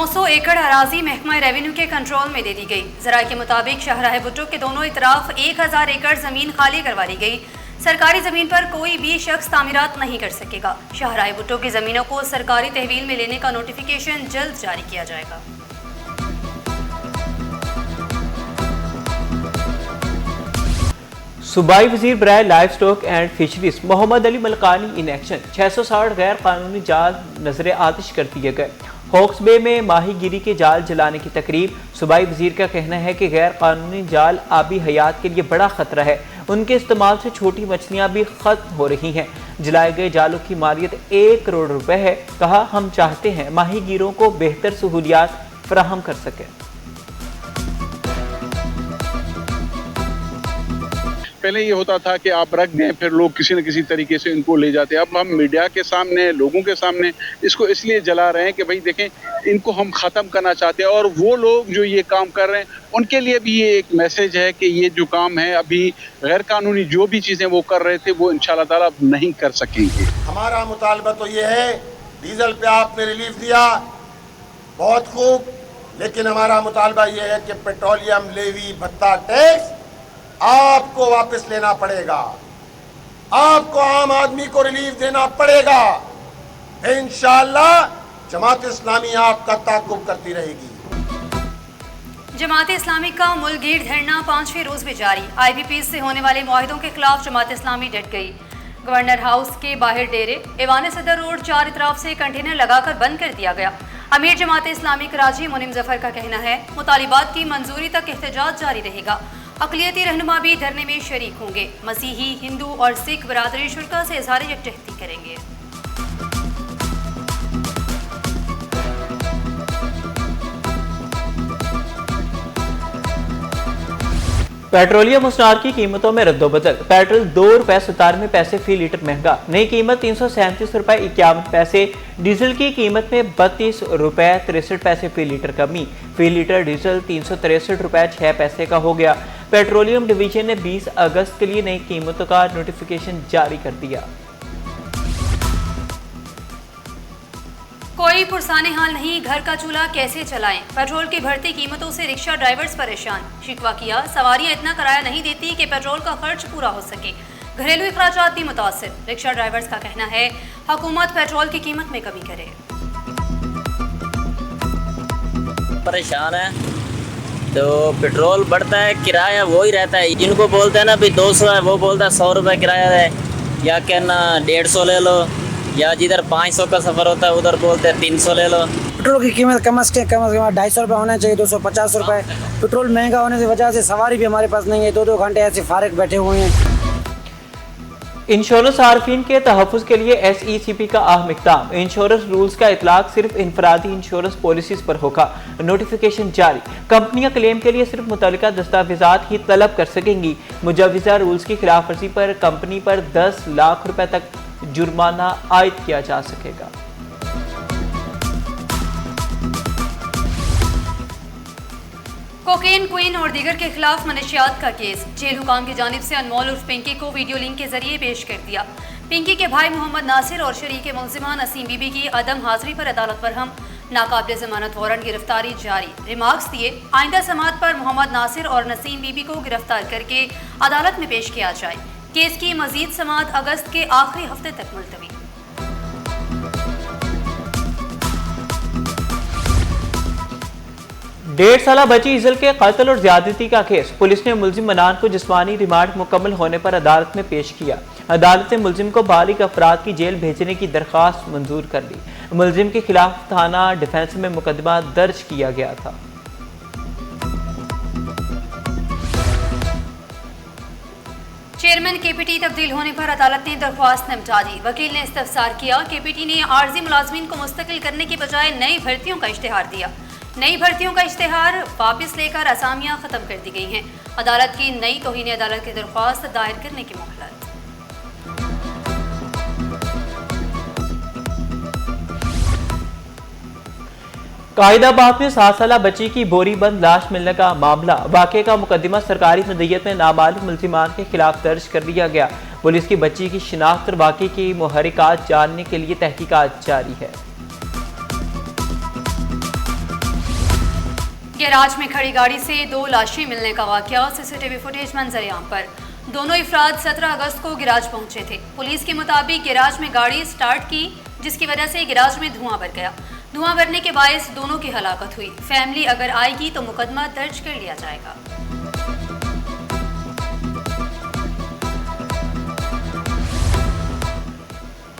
900 एकड़ अराजी महकमा रेवेन्यू के कंट्रोल में दे दी गई। ज़राए के मुताबिक शाहराह भुट्टो के दोनों इतराफ 1000 एकड़ ज़मीन खाली करवा दी गई। सरकारी ज़मीन पर कोई भी शख्स तामीरात नहीं कर सकेगा। शाहराह भुट्टो की ज़मीनों को सरकारी तहवील में लेने का नोटिफिकेशन जल्द जारी किया जाएगा। सूबाई वजीर बराए livestock and fisheries Mohammad Ali Malkani in action. 660 गैर कानूनी जाल नजर आतिश कर दिए गए। हॉक्स बे में माहीगिरी के जाल जलाने की तकरीब। सूबाई वजीर का कहना है कि गैर कानूनी जाल आबी हयात के लिए बड़ा खतरा है। उनके इस्तेमाल से छोटी मछलियां भी खत्म हो रही हैं। जलाए गए जालों की मालियत 1 करोड़ रुपए है। कहा, हम चाहते हैं माहीगीरों को बेहतर सहूलियात फराहम कर सकें। पहले ये होता था कि आप रख दें, फिर लोग किसी न किसी तरीके से इनको ले जाते। अब हम मीडिया के सामने, लोगों के सामने इसको इसलिए जला रहे हैं कि भाई देखें, इनको हम ख़त्म करना चाहते हैं। और वो लोग जो ये काम कर रहे हैं उनके लिए भी ये एक मैसेज है कि ये जो काम है, अभी गैर कानूनी जो भी चीज़ें वो कर रहे थे वो इंशाल्लाह ताला अब नहीं कर सकेंगे। हमारा मुतालबा तो ये है, डीजल पे आपने रिलीफ दिया, बहुत खूब, लेकिन हमारा मुतालबा ये है कि पेट्रोलियम लेवी भत्ता टैक्स आपको वापस लेना पड़ेगा। आपको आम आदमी को रिलीफ देना पड़ेगा। इंशाअल्लाह जमात इस्लामी आपका ताक़ुब करती रहेगी। जमात इस्लामी का मुल्कगीर धरना 5वें रोज भी जारी। IBP से होने वाले मुआहिदों के खिलाफ जमात इस्लामी डट गई। गवर्नर हाउस के बाहर डेरे, ऐवान सदर रोड चार तरफ से कंटेनर लगाकर बंद कर दिया गया। अमीर जमात इस्लामी कराची मुनीम जफर का कहना है, मुतालिबात की मंजूरी तक एहतजाज जारी रहेगा। अक़लियती रहनुमा भी धरने में शरीक होंगे। मसीही, हिंदू और सिख बरादरी शुरा से इज़हार यकजहती करेंगे। पेट्रोलियम मुस्नार की कीमतों में रद्दोबदल। पेट्रोल ₹2.97 फी लीटर महंगा। नई कीमत ₹337.51। डीजल की कीमत में ₹32.63 फी लीटर कमी। फी लीटर डीजल ₹363.06 का हो गया। पेट्रोलियम डिवीजन ने 20 अगस्त के लिए नई कीमतों का नोटिफिकेशन जारी कर दिया। कोई पुरसाने हाल नहीं, घर का चूल्हा कैसे चलाएं? पेट्रोल की बढ़ती कीमतों से रिक्शा ड्राइवर्स परेशान। शिकवा किया, सवारियां इतना किराया नहीं देती कि पेट्रोल का खर्च पूरा हो सके। घरेलू अखराजात भी मुतासिर। रिक्शा ड्राइवर्स का कहना है, हुकूमत पेट्रोल की कीमत में कमी करे। परेशान है तो पेट्रोल बढ़ता है, किराया वही रहता है। जिनको बोलते हैं ना भी 200 है, वो बोलता है 100 रुपये किराया है, या कहना 150 ले लो, या जिधर 500 का सफ़र होता है उधर बोलते हैं 300 ले लो। पेट्रोल की कीमत कम से कम 250 रुपये होना चाहिए, 250 रुपये। पेट्रोल महंगा होने की वजह से सवारी भी हमारे पास नहीं है, 2-2 घंटे ऐसे फारिग बैठे हुए हैं। इंश्योरेंस सार्फिन के तहफ़्फ़ुज़ के लिए SECP का अहम इक़दाम। इंश्योरेंस रूल्स का इतलाक सिर्फ इनफरादी इंश्योरेंस पॉलिसीज़ पर होगा। नोटिफिकेशन जारी। कंपनियां क्लेम के लिए सिर्फ मुतल्लिका दस्तावेज़ात ही तलब कर सकेंगी। मुजव्वज़ा रूल्स की खिलाफ वर्जी पर कंपनी पर 10 लाख रुपए तक जुर्माना आयद किया जा सकेगा। कोकेन क्वीन और दीगर के खिलाफ मनशियात का केस। जेल हुकाम की जानिब से अनमोल उर्फ पिंकी को वीडियो लिंक के जरिए पेश कर दिया। पिंकी के भाई मोहम्मद नासिर और शरीक मुलजिमा नसीम बीबी की अदम हाजिरी पर अदालत पर हम नाकाबिल जमानत वारंट गिरफ्तारी जारी। रिमार्क्स दिए, आइंदा समाअत पर मोहम्मद नासिर और नसीम बीबी को गिरफ्तार करके अदालत में पेश किया जाए। केस की मजीद समाअत अगस्त के आखिरी हफ्ते तक मुलतवी। 1.5 साल बच्ची इजल के कत्ल और ज्यादती का केस। पुलिस ने मुलजिम मनान को जिस्मानी रिमांड मुकम्मल होने पर अदालत में पेश किया। अदालत ने मुलजिम को बालिग अफराद की जेल भेजने की दरख्वास्त मंजूर कर ली। मुलजिम के खिलाफ थाना डिफेंस में मुकदमा दर्ज किया गया था। चेयरमैन KPT तब्दील होने पर अदालत ने दरख्वास्त निपटा दी। वकील ने इस्तफसार किया। KPT ने आर्जी मुलाजमीन को मुस्तकिल करने की बजाय नई भर्तियों का इश्तिहार दिया। नई भर्तियों का इश्तिहार वापस लेकर असामियां खत्म कर दी गई हैं। अदालत की नई तौहीन अदालत की दरख्वास्त दायर करने की मोहलत। कायदाबाद में 7 साल बच्ची की बोरी बंद लाश मिलने का मामला। वाक़े का मुकदमा सरकारी मदय्यत में नामालिक मुल्जिमान के खिलाफ दर्ज कर दिया गया। पुलिस की बच्ची की शिनाख्त और वाक़े की मुहर्रिकात जानने के लिए तहकीकात जारी है। गैराज में खड़ी गाड़ी से 2 लाशें मिलने का वाकया, सीसीटीवी फुटेज मंजर-ए-आम पर। दोनों अफराद 17 अगस्त को गैराज पहुंचे थे। पुलिस के मुताबिक गैराज में गाड़ी स्टार्ट की, जिसकी वजह से गैराज में धुआं भर गया। धुआं भरने के बायस दोनों की हलाकत हुई। फैमिली अगर आएगी तो मुकदमा दर्ज कर लिया जाएगा।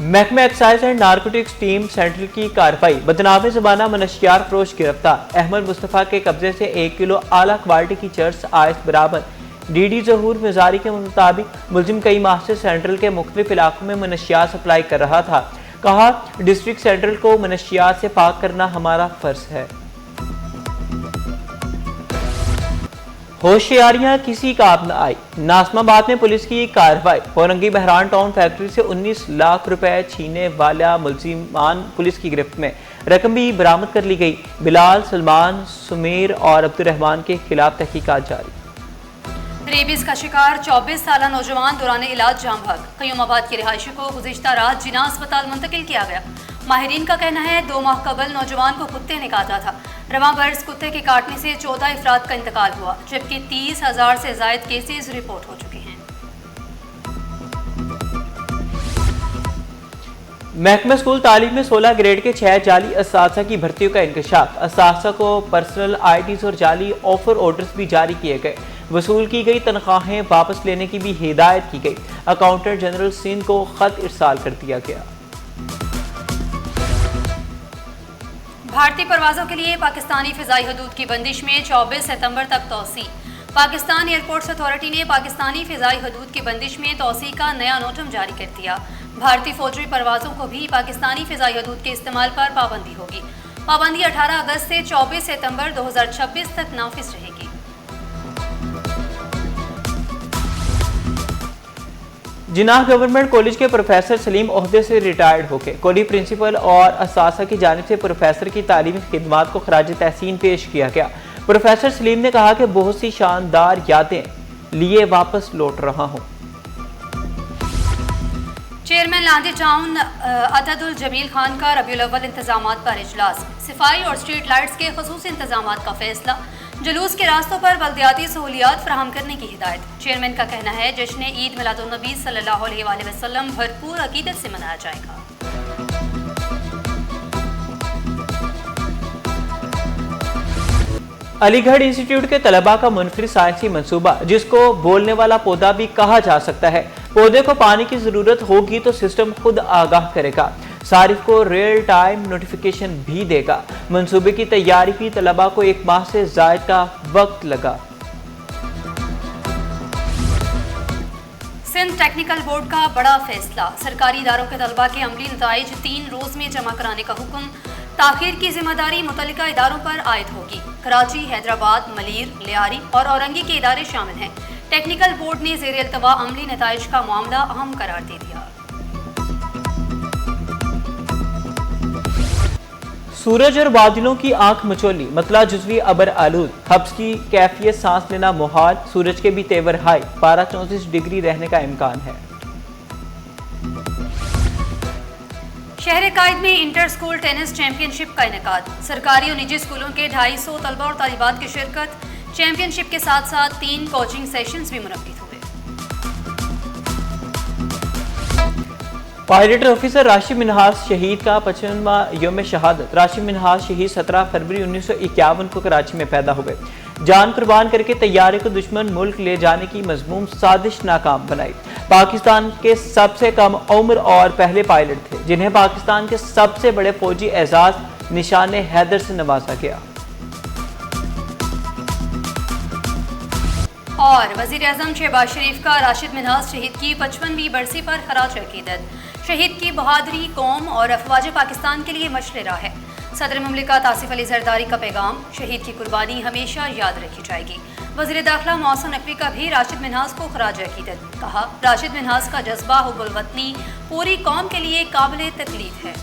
महकमा excise and narcotics team central की कार्रवाई। बदनाम ज़माना मनशियार फरोश गिरफ्तार। अहमद मुस्तफ़ा के कब्जे से 1 किलो आला क्वालिटी की चर्स आयस बराबर। डीडी ज़हूर मिजारी के मुताबिक मुलजिम कई माह से सेंट्रल के मुख्तलिफ इलाकों में मनशियात सप्लाई कर रहा था। कहा, डिस्ट्रिक्ट सेंट्रल को मनशियात से पाक करना हमारा फर्ज है। होशियारियां किसी काम न आई। नाज़िमाबाद में पुलिस की कार्रवाई। औरंगी बहरान टाउन फैक्ट्री से 19 लाख रुपए छीनने वाला मुलजिमान पुलिस की गिरफ्त में। रकम भी बरामद कर ली गई। बिलाल, सलमान, सुमेर और अब्दुर्रहमान के खिलाफ तहकीकात जारी। रेबीज का शिकार 24 साला नौजवान दौरान इलाज जाम भाग। कयूमाबाद के रिहायशी को गुज़िश्ता रात जिना अस्पताल मुंतकिल किया गया। माहिरीन का कहना है 2 माह कबल नौजवान को कुत्ते ने काटा था। रवां बर्स कुत्ते के काटने से 14 अफराद का इंतकाल हुआ, जबकि 30,000 से ज़ायद केसेस रिपोर्ट हो चुके हैं। महकमा स्कूल तालीम में 16 ग्रेड के 6 जाली असातिज़ा की भर्तियों का इंकशाफ। असातिज़ा को पर्सनल IDs और जाली ऑफर ऑर्डर्स भी जारी किए गए। वसूल की गई तनख्वाहें वापस लेने की भी हिदायत की गई। अकाउंटेंट जनरल सिंध को खत इरसाल कर दिया गया। भारतीय परवाज़ों के लिए पाकिस्तानी फ़िज़ाई हदूद की बंदिश में 24 सितंबर तक तोसी। पाकिस्तान एयरपोर्ट्स अथॉरिटी ने पाकिस्तानी फ़िज़ाई हदूद की बंदिश में तोसी का नया नोटम जारी कर दिया। भारतीय फौजी परवाज़ों को भी पाकिस्तानी फ़िज़ाई हदूद के इस्तेमाल पर पाबंदी होगी। पाबंदी 18 अगस्त से 24 सितंबर 2026 तक नाफिज रहेगी। जिनाह गवर्नमेंट कॉलेज के प्रोफेसर सलीम ओहदे से रिटायर्ड होके कॉलेज प्रिंसिपल और असासा की जानिब से प्रोफेसर की तालीमी खिदमात को खराज तहसीन पेश किया गया। प्रोफेसर सलीम ने कहा कि बहुत सी शानदार यादें लिए वापस लौट रहा हूँ। चेयरमैन लांदी टाउन अददुल जमील खान का रबीउल अव्वल इंतजामात पर इजलास। सफाई और स्ट्रीट लाइट्स के खसूसी इंतजामात का फैसला। जुलूस के रास्तों पर बल्दियाती सहूलियात फराहम करने की हिदायत। चेयरमैन का कहना है जश्न ईद मिलादुन्नबी सल्लल्लाहु अलैहि वसल्लम भरपूर अकीदत से मनाया जाएगा। अलीगढ़ इंस्टीट्यूट के तलबा का मुनफरिद साइंसी मंसूबा, जिसको बोलने वाला पौधा भी कहा जा सकता है। पौधे को पानी की जरूरत होगी तो सिस्टम खुद आगाह करेगा। सारिफ को रियल टाइम नोटिफिकेशन भी देगा। मंसूबे की तैयारी की तलबा को 1 माह से ज़ायद का वक्त लगा। सिंध टेक्निकल बोर्ड का बड़ा फैसला। सरकारी इदारों के तलबा के अमली नताइज 3 रोज में जमा कराने का हुक्म। ताखीर की जिम्मेदारी मुतल्लिका इदारों पर आयद होगी। कराची, हैदराबाद, मलीर, लियारी और औरंगी के इदारे शामिल हैं। टेक्निकल बोर्ड ने ज़ेर अल्तवा अमली नताइज का मामला अहम करार दे दिया। सूरज और बादलों की आंख मचोली, मतला जुज़वी अबर आलूद, हब्स की कैफियत सांस लेना मुहाल। सूरज के भी तेवर हाई, पारा 34 डिग्री रहने का इम्कान है। शहर कायद में इंटर स्कूल टेनिस चैंपियनशिप का इनेकाद। सरकारी और निजी स्कूलों के 250 तलबा और तालिबात की शिरकत। चैंपियनशिप के साथ साथ 3 कोचिंग सेशंस भी मुनक्किद हुए। पायलट ऑफिसर राशिद मिन्हाज शहीद का 55वां यौम शहादत। राशिद मिन्हाज शहीद 17 फरवरी 1951 को कराची में पैदा हुए। जान कुर्बान करके तैयारे को दुश्मन मुल्क ले जाने की मजमूम साजिश नाकाम बनाई। पाकिस्तान के सबसे कम उम्र और पहले पायलट थे जिन्हें पाकिस्तान के सबसे बड़े फौजी एजाज निशान हैदर से नवाजा गया। और वज़ीर-ए-आज़म शहबाज शरीफ का राशिद मिन्हाज शहीद की 55वीं बरसी पर खराज अकीदत। शहीद की बहादुरी कौम और अफवाज पाकिस्तान के लिए मशले राह है। सदर मुमलिकत आसिफ अली जरदारी का पैगाम, शहीद की कुर्बानी हमेशा याद रखी जाएगी। वज़ीर दाखिला मोहसिन नकवी का भी राशिद मिन्हाज को खराज अकीदत। कहा, राशिद मिन्हाज का जज्बा हुब्बुल वतनी पूरी कौम के लिए काबिल तकलीफ है।